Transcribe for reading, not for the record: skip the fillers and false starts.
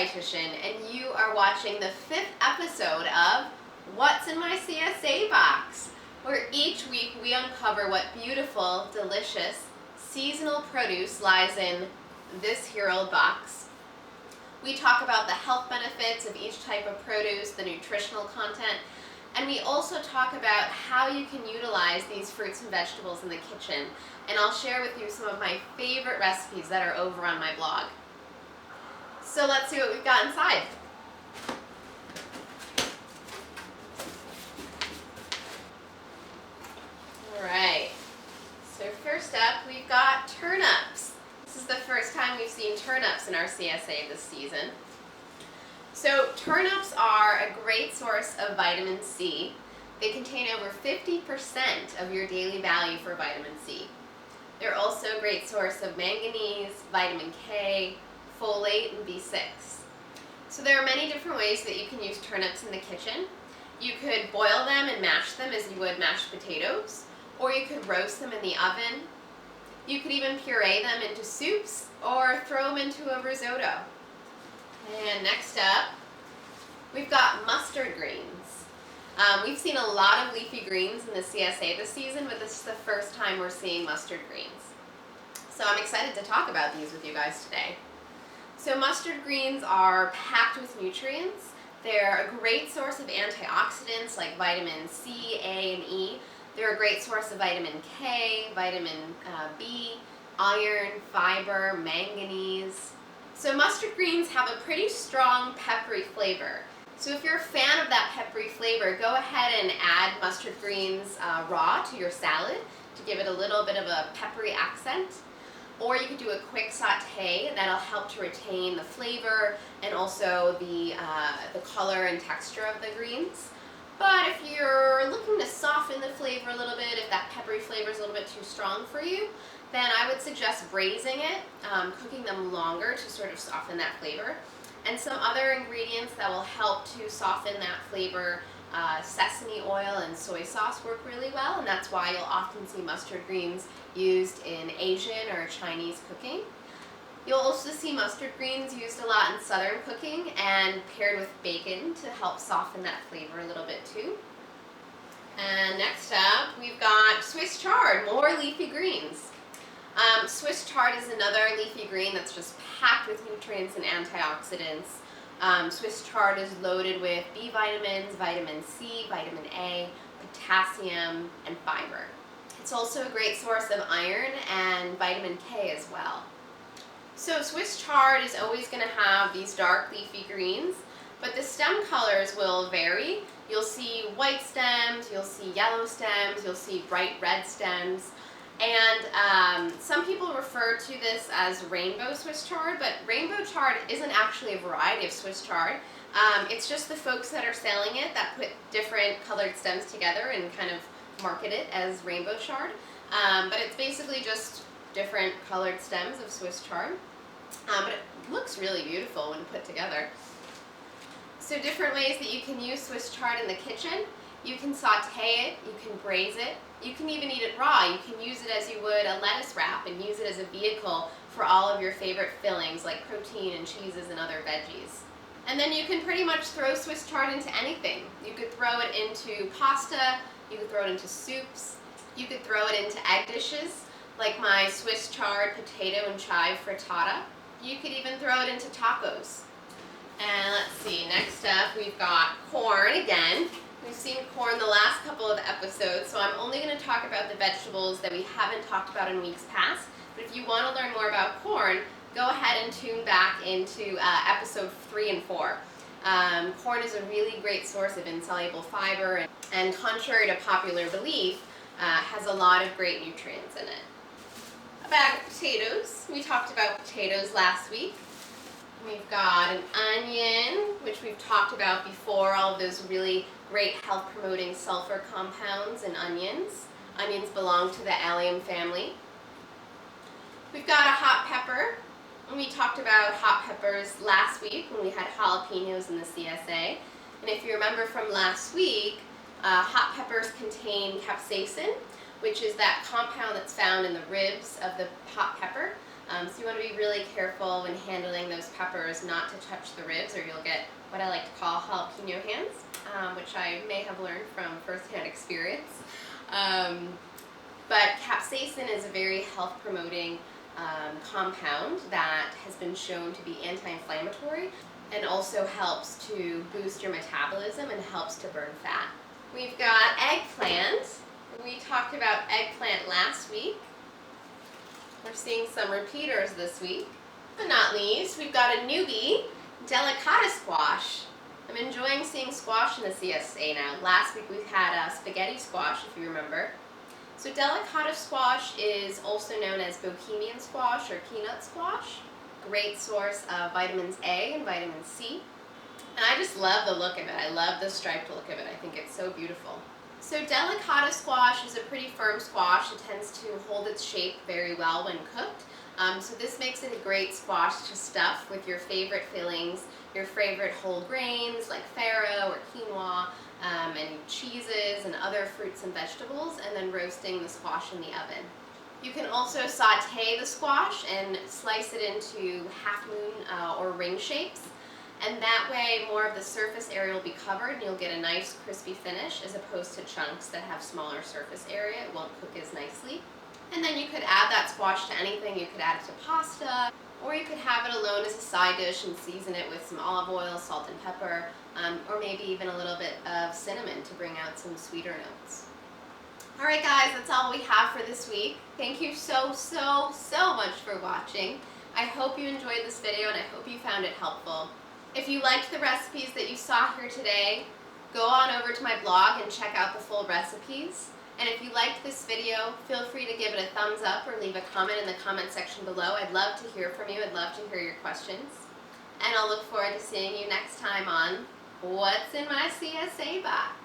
dietitian, and you are watching the 5th episode of What's in My CSA Box, where each week we uncover what beautiful, delicious, seasonal produce lies in this here old box. We talk about the health benefits of each type of produce, the nutritional content, and we also talk about how you can utilize these fruits and vegetables in the kitchen. And I'll share with you some of my favorite recipes that are over on my blog. So let's see what we've got inside. Alright, so first up we've got turnips. This is the first time we've seen turnips in our CSA this season. So turnips are a great source of vitamin C. They contain over 50% of your daily value for vitamin C. They're also a great source of manganese, vitamin K, folate, and B6. So there are many different ways that you can use turnips in the kitchen. You could boil them and mash them as you would mashed potatoes, or you could roast them in the oven. You could even puree them into soups or throw them into a risotto. And next up, we've got mustard greens. We've seen a lot of leafy greens in the CSA this season, but this is the first time we're seeing mustard greens. So I'm excited to talk about these with you guys today. So mustard greens are packed with nutrients. They're a great source of antioxidants like vitamin C, A, and E. They're a great source of vitamin K, vitamin B, iron, fiber, manganese. So mustard greens have a pretty strong peppery flavor. So if you're a fan of that peppery flavor, go ahead and add mustard greens raw to your salad to give it a little bit of a peppery accent. Or you could do a quick saute, and that'll help to retain the flavor and also the color and texture of the greens. But if you're looking to soften the flavor a little bit, if that peppery flavor is a little bit too strong for you, then I would suggest braising it, cooking them longer to sort of soften that flavor. And some other ingredients that will help to soften that flavor, sesame oil and soy sauce work really well, and that's why you'll often see mustard greens used in Asian or Chinese cooking. You'll also see mustard greens used a lot in Southern cooking and paired with bacon to help soften that flavor a little bit too. And next up, we've got Swiss chard, more leafy greens. Swiss chard is another leafy green that's just packed with nutrients and antioxidants. Swiss chard is loaded with B vitamins, vitamin C, vitamin A, potassium, and fiber. It's also a great source of iron and vitamin K as well. So Swiss chard is always going to have these dark leafy greens, but the stem colors will vary. You'll see white stems, you'll see yellow stems, you'll see bright red stems. And some people refer to this as rainbow Swiss chard, but rainbow chard isn't actually a variety of Swiss chard. It's just the folks that are selling it that put different colored stems together and kind of market it as rainbow chard. But it's basically just different colored stems of Swiss chard. But it looks really beautiful when put together. So different ways that you can use Swiss chard in the kitchen. You can saute it, you can braise it, you can even eat it raw. You can use it as you would a lettuce wrap and use it as a vehicle for all of your favorite fillings like protein and cheeses and other veggies. And then you can pretty much throw Swiss chard into anything. You could throw it into pasta, you could throw it into soups, you could throw it into egg dishes like my Swiss chard potato and chive frittata. You could even throw it into tacos. And let's see, next up we've got corn again. We've seen corn the last couple of episodes, so I'm only going to talk about the vegetables that we haven't talked about in weeks past. But if you want to learn more about corn, go ahead and tune back into episode 3 and 4. Corn is a really great source of insoluble fiber, and contrary to popular belief, has a lot of great nutrients in it. A bag of potatoes. We talked about potatoes last week. We've got an onion, which we've talked about before, all of those really great health-promoting sulfur compounds in onions. Onions belong to the allium family. We've got a hot pepper. And we talked about hot peppers last week when we had jalapenos in the CSA. And if you remember from last week, hot peppers contain capsaicin, which is that compound that's found in the ribs of the hot pepper So you want to be really careful when handling those peppers not to touch the ribs, or you'll get what I like to call jalapeno hands, which I may have learned from firsthand experience. But capsaicin is a very health-promoting compound that has been shown to be anti-inflammatory and also helps to boost your metabolism and helps to burn fat. We've got eggplant. We talked about eggplant last week. We're seeing some repeaters this week. But not least, we've got a newbie, Delicata squash. I'm enjoying seeing squash in the CSA now. Last week we had spaghetti squash, if you remember. So Delicata squash is also known as bohemian squash or peanut squash. Great source of vitamins A and vitamin C. And I just love the look of it. I love the striped look of it. I think it's so beautiful. So Delicata squash is a pretty firm squash. It tends to hold its shape very well when cooked. So this makes it a great squash to stuff with your favorite fillings, your favorite whole grains like farro or quinoa, and cheeses and other fruits and vegetables, and then roasting the squash in the oven. You can also saute the squash and slice it into half moon or ring shapes, and that way more of the surface area will be covered and you'll get a nice crispy finish as opposed to chunks that have smaller surface area. It won't cook as nicely. And then you could add that squash to anything. You could add it to pasta, or you could have it alone as a side dish and season it with some olive oil, salt and pepper, or maybe even a little bit of cinnamon to bring out some sweeter notes. Alright guys, that's all we have for this week. Thank you so much for watching. I hope you enjoyed this video and I hope you found it helpful. If you liked the recipes that you saw here today, go on over to my blog and check out the full recipes. And if you liked this video, feel free to give it a thumbs up or leave a comment in the comment section below. I'd love to hear from you. I'd love to hear your questions. And I'll look forward to seeing you next time on What's in My CSA Box.